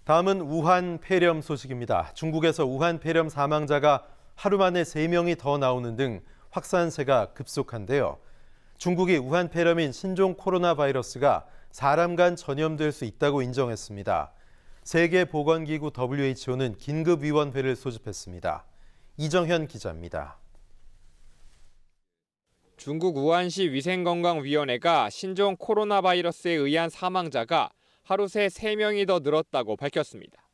다음은 우한 폐렴 소식입니다. 중국에서 우한 폐렴 사망자가 하루 만에 3명이 더 나오는 등 확산세가 급속한데요. 중국이 우한 폐렴인 신종 코로나 바이러스가 사람 간 전염될 수 있다고 인정했습니다. 세계보건기구 WHO는 긴급위원회를 소집했습니다. 이정현 기자입니다. 중국 우한시 위생건강위원회가 신종 코로나 바이러스에 의한 사망자가 하루 새 3명이 더 늘었다고 밝혔습니다.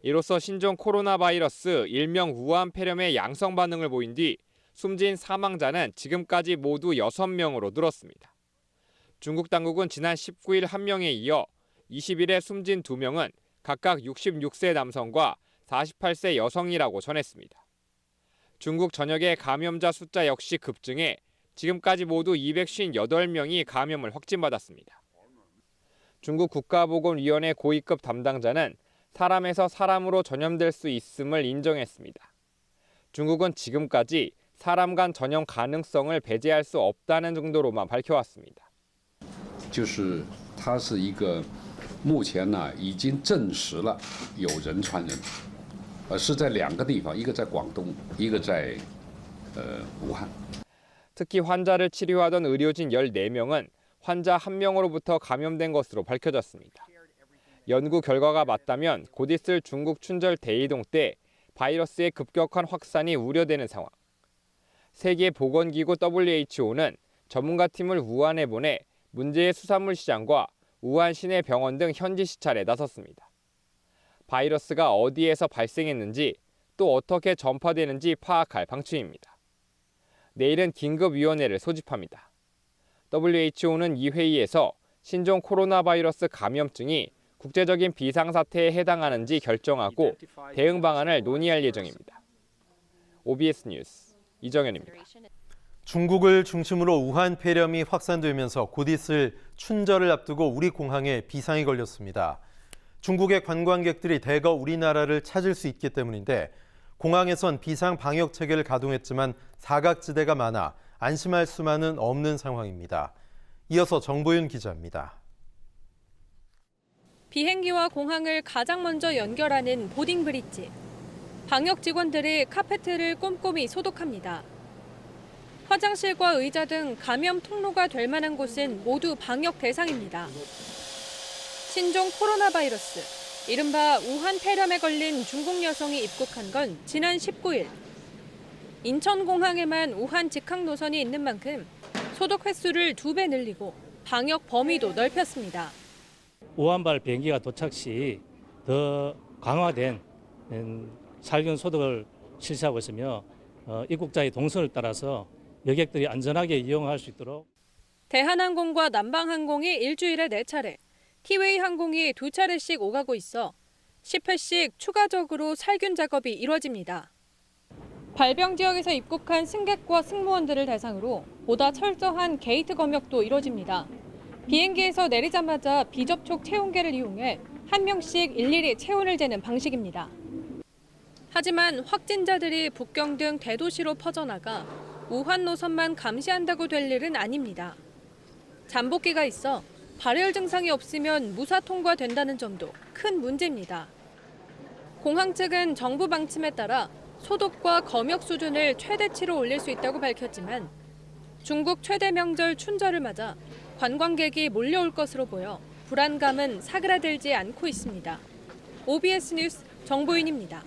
이로써 신종 코로나 바이러스 일명 우한 폐렴의 양성 반응을 보인 뒤 숨진 사망자는 지금까지 모두 6명으로 늘었습니다. 중국 당국은 지난 19일 1명에 이어 20일에 숨진 2명은 각각 66세 남성과 48세 여성이라고 전했습니다. 중국 전역의 감염자 숫자 역시 급증해 지금까지 모두 258명이 감염을 확진받았습니다. 중국 국가보건위원회 고위급 담당자는 사람에서 사람으로 전염될 수 있음을 인정했습니다. 중국은 지금까지 사람 간 전염 가능성을 배제할 수 없다는 정도로만 밝혀왔습니다. 就是它是一个目前呢已经证实了有人传人，是在2个地方，一个在广东，一个在武汉。 특히 환자를 치료하던 의료진 14명은 환자 1명으로부터 감염된 것으로 밝혀졌습니다. 연구 결과가 맞다면 곧 있을 중국 춘절 대이동 때 바이러스의 급격한 확산이 우려되는 상황. 세계보건기구 WHO는 전문가 팀을 우한에 보내 문제의 수산물 시장과 우한 시내 병원 등 현지 시찰에 나섰습니다. 바이러스가 어디에서 발생했는지 또 어떻게 전파되는지 파악할 방침입니다. 내일은 긴급위원회를 소집합니다. WHO는 이 회의에서 신종 코로나 바이러스 감염증이 국제적인 비상사태에 해당하는지 결정하고 대응 방안을 논의할 예정입니다. OBS 뉴스 이정현입니다. 중국을 중심으로 우한 폐렴이 확산되면서 곧 있을 춘절을 앞두고 우리 공항에 비상이 걸렸습니다. 중국의 관광객들이 대거 우리나라를 찾을 수 있기 때문인데 공항에선 비상 방역 체계를 가동했지만 사각지대가 많아 안심할 수만은 없는 상황입니다. 이어서 정보윤 기자입니다. 비행기와 공항을 가장 먼저 연결하는 보딩 브릿지. 방역 직원들이 카페트를 꼼꼼히 소독합니다. 화장실과 의자 등 감염 통로가 될 만한 곳은 모두 방역 대상입니다. 신종 코로나 바이러스, 이른바 우한 폐렴에 걸린 중국 여성이 입국한 건 지난 19일. 인천공항에만 우한 직항 노선이 있는 만큼 소독 횟수를 2배 늘리고 방역 범위도 넓혔습니다. 우한발 비행기가 도착 시 더 강화된 살균 소독을 실시하고 있으며 입국자의 동선을 따라서 여객들이 안전하게 이용할 수 있도록 대한항공과 남방항공이 일주일에 4차례, 티웨이 항공이 2차례씩 오가고 있어 10회씩 추가적으로 살균 작업이 이뤄집니다. 발병 지역에서 입국한 승객과 승무원들을 대상으로 보다 철저한 게이트 검역도 이뤄집니다. 비행기에서 내리자마자 비접촉 체온계를 이용해 한 명씩 일일이 체온을 재는 방식입니다. 하지만 확진자들이 북경 등 대도시로 퍼져나가 우한 노선만 감시한다고 될 일은 아닙니다. 잠복기가 있어 발열 증상이 없으면 무사 통과된다는 점도 큰 문제입니다. 공항 측은 정부 방침에 따라 소독과 검역 수준을 최대치로 올릴 수 있다고 밝혔지만 중국 최대 명절 춘절을 맞아 관광객이 몰려올 것으로 보여 불안감은 사그라들지 않고 있습니다. OBS 뉴스 정보윤입니다.